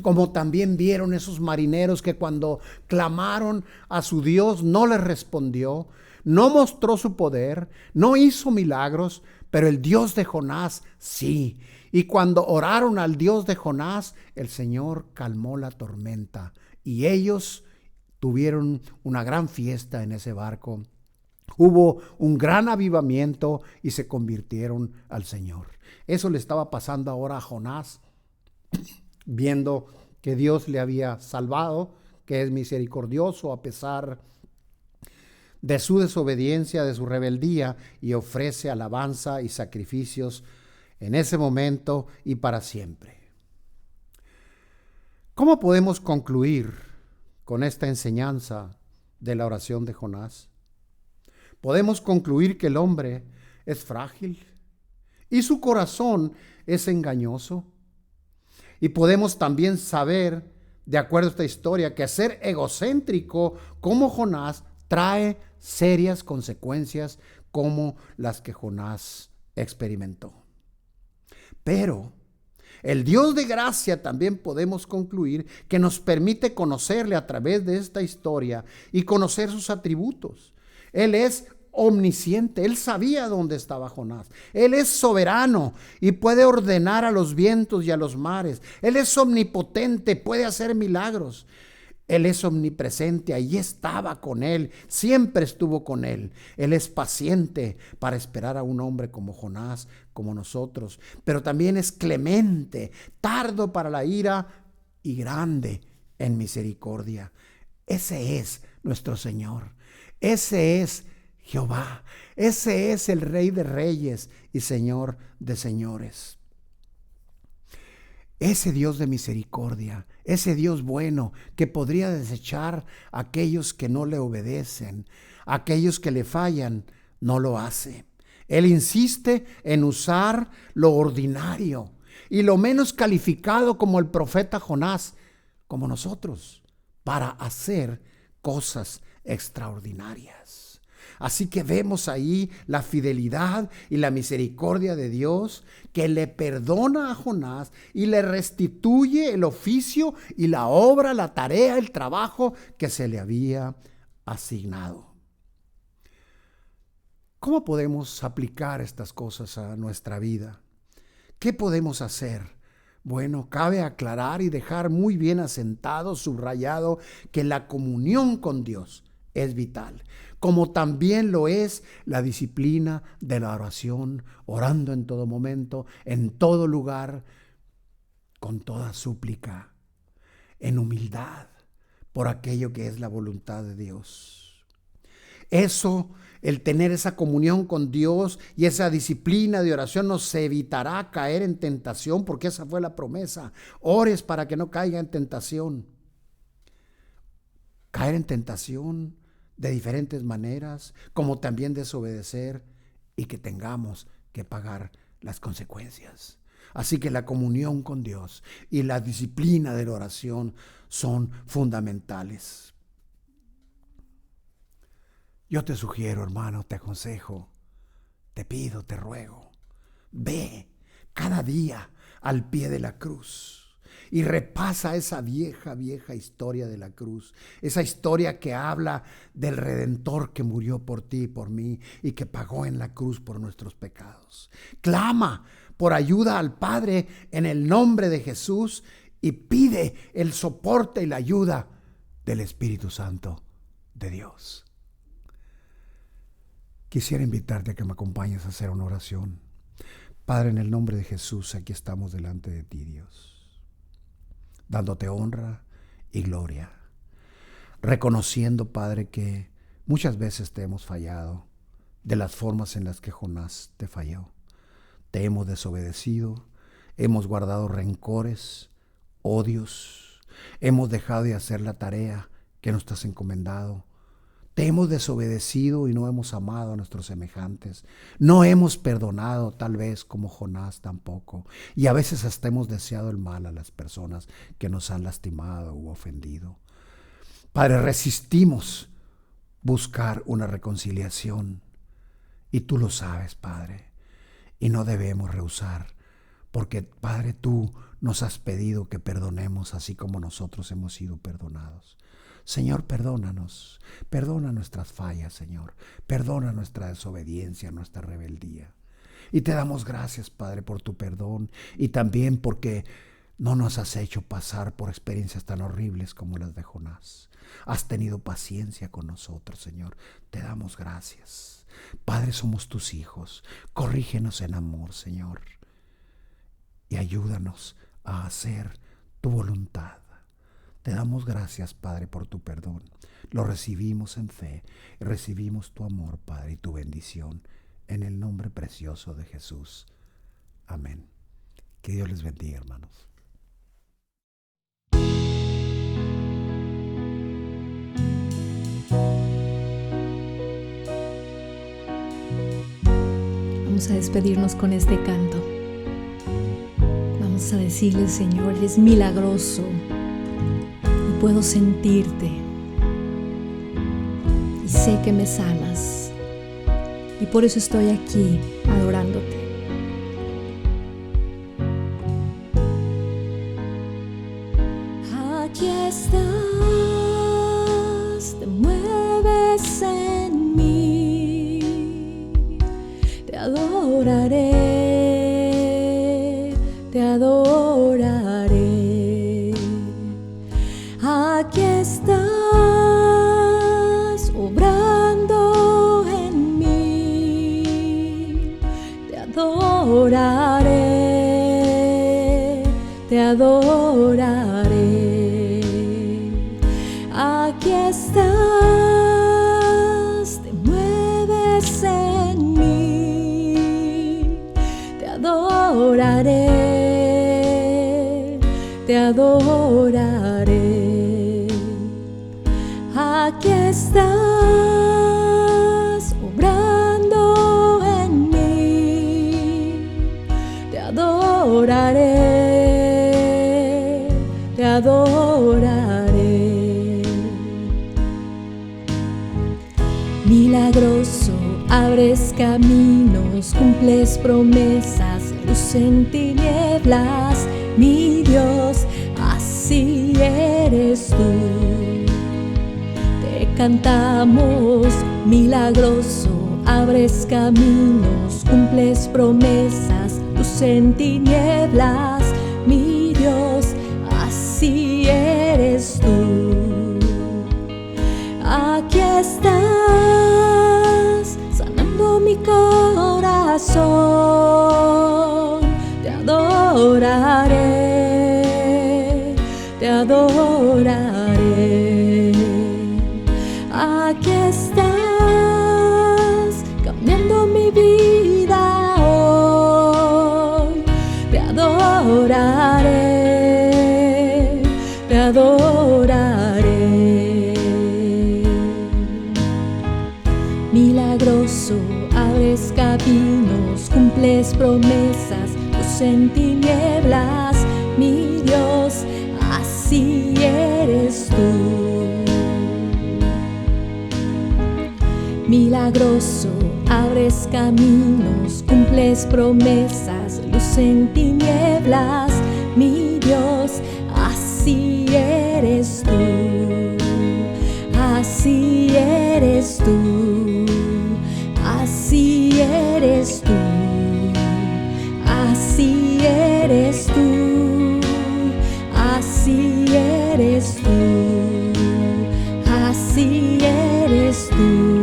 Como también vieron esos marineros que cuando clamaron a su Dios no les respondió, no mostró su poder, no hizo milagros, pero el Dios de Jonás sí. Y cuando oraron al Dios de Jonás, el Señor calmó la tormenta y ellos tuvieron una gran fiesta en ese barco. Hubo un gran avivamiento y se convirtieron al Señor. Eso le estaba pasando ahora a Jonás, viendo que Dios le había salvado, que es misericordioso a pesar de su desobediencia, de su rebeldía, y ofrece alabanza y sacrificios en ese momento y para siempre. ¿Cómo podemos concluir con esta enseñanza de la oración de Jonás? Podemos concluir que el hombre es frágil y su corazón es engañoso. Y podemos también saber, de acuerdo a esta historia, que ser egocéntrico como Jonás trae serias consecuencias como las que Jonás experimentó. Pero el Dios de gracia también podemos concluir que nos permite conocerle a través de esta historia y conocer sus atributos. Él es omnisciente, él sabía dónde estaba Jonás. Él es soberano y puede ordenar a los vientos y a los mares. Él es omnipotente, puede hacer milagros. Él es omnipresente, ahí estaba con él, siempre estuvo con él. Él es paciente para esperar a un hombre como Jonás, como nosotros, pero también es clemente, tardo para la ira y grande en misericordia. Ese es nuestro Señor, ese es Jehová, ese es el Rey de Reyes y Señor de Señores. Ese Dios de misericordia, ese Dios bueno que podría desechar a aquellos que no le obedecen, a aquellos que le fallan, no lo hace. Él insiste en usar lo ordinario y lo menos calificado, como el profeta Jonás, como nosotros, para hacer cosas extraordinarias. Así que vemos ahí la fidelidad y la misericordia de Dios, que le perdona a Jonás y le restituye el oficio y la obra, la tarea, el trabajo que se le había asignado. ¿Cómo podemos aplicar estas cosas a nuestra vida? ¿Qué podemos hacer? Bueno, cabe aclarar y dejar muy bien asentado, subrayado, que la comunión con Dios es vital, como también lo es la disciplina de la oración, orando en todo momento, en todo lugar, con toda súplica, en humildad, por aquello que es la voluntad de Dios. Eso el tener esa comunión con Dios y esa disciplina de oración nos evitará caer en tentación, porque esa fue la promesa. Ores para que no caiga en tentación. Caer en tentación de diferentes maneras, como también desobedecer y que tengamos que pagar las consecuencias. Así que la comunión con Dios y la disciplina de la oración son fundamentales. Yo te sugiero, hermano, te aconsejo, te pido, te ruego, ve cada día al pie de la cruz y repasa esa vieja historia de la cruz, esa historia que habla del Redentor que murió por ti y por mí y que pagó en la cruz por nuestros pecados. Clama por ayuda al Padre en el nombre de Jesús y pide el soporte y la ayuda del Espíritu Santo de Dios. Quisiera invitarte a que me acompañes a hacer una oración. Padre, en el nombre de Jesús, aquí estamos delante de ti, Dios, dándote honra y gloria, reconociendo, Padre, que muchas veces te hemos fallado de las formas en las que Jonás te falló. Te hemos desobedecido, hemos guardado rencores, odios, hemos dejado de hacer la tarea que nos has encomendado. Te hemos desobedecido y no hemos amado a nuestros semejantes. No hemos perdonado, tal vez como Jonás tampoco. Y a veces hasta hemos deseado el mal a las personas que nos han lastimado u ofendido. Padre, resistimos buscar una reconciliación. Y tú lo sabes, Padre. Y no debemos rehusar. Porque, Padre, tú nos has pedido que perdonemos así como nosotros hemos sido perdonados. Señor, perdónanos, perdona nuestras fallas, Señor, perdona nuestra desobediencia, nuestra rebeldía. Y te damos gracias, Padre, por tu perdón y también porque no nos has hecho pasar por experiencias tan horribles como las de Jonás. Has tenido paciencia con nosotros, Señor, te damos gracias. Padre, somos tus hijos, corrígenos en amor, Señor, y ayúdanos a hacer tu voluntad. Te damos gracias, Padre, por tu perdón. Lo recibimos en fe y recibimos tu amor, Padre, y tu bendición en el nombre precioso de Jesús. Amén. Que Dios les bendiga, hermanos. Vamos a despedirnos con este canto. Vamos a decirle, Señor, eres milagroso. Puedo sentirte y sé que me sanas y por eso estoy aquí adorándote. Aquí estás, te mueves en mí, te adoraré, te adoraré. Aquí estás, obrando en mí, te adoraré, te adoraré. Aquí estás, te mueves en mí, te adoraré, te adoraré. Aquí estás, obrando en mí, te adoraré, te adoraré. Milagroso, abres caminos, cumples promesas, luz en tinieblas, mi Dios, así eres tú. Cantamos, milagroso, abres caminos, cumples promesas, luz en tinieblas, mi Dios, así eres tú. Aquí estás, sanando mi corazón, te adoraré, te adoraré. Aquí estás, abres caminos, cumples promesas, luz en tinieblas, mi Dios, así eres tú. Milagroso, abres caminos, cumples promesas, luz en tinieblas, mi Dios, así eres tú. Así eres tú. Así eres tú. Así eres tú. Así eres tú. Así eres tú.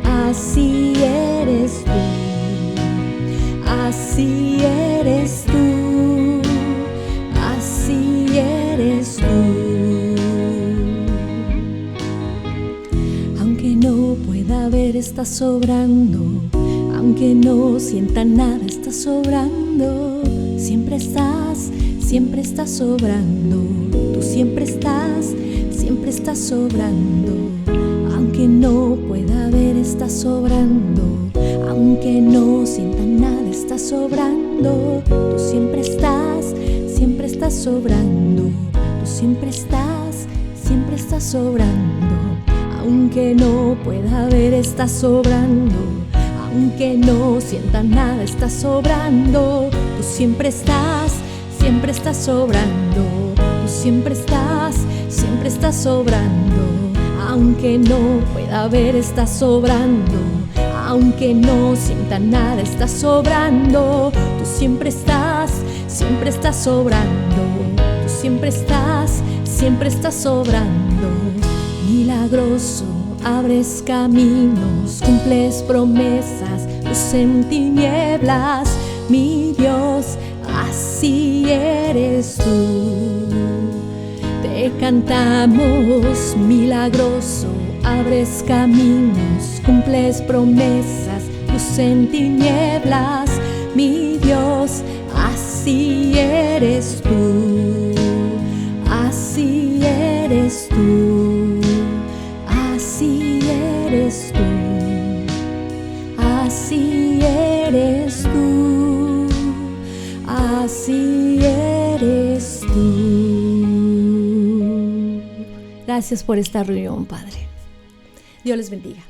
Así eres tú. Así eres tú. Así eres tú. Aunque no pueda ver, estás sobrando. Aunque no sienta nada, estás sobrando. Siempre estás sobrando. Tú siempre estás sobrando. Aunque no pueda ver, estás sobrando. Aunque no sienta nada, estás sobrando. Tú siempre estás sobrando. Tú siempre estás sobrando. Aunque no pueda ver, estás sobrando. Aunque no sienta nada, estás sobrando. Tú siempre estás sobrando. Tú siempre estás sobrando. Aunque no pueda ver, estás sobrando. Aunque no sienta nada, estás sobrando. Tú siempre estás sobrando. Tú siempre estás sobrando. Milagroso, abres caminos, cumples promesas, luz en tinieblas, mi Dios, así eres tú. Te cantamos, milagroso, abres caminos, cumples promesas, luz en tinieblas, mi Dios, así eres tú. Así eres tú. Así eres tú. Así eres tú. Así eres tú. Gracias por esta reunión, Padre. Dios les bendiga.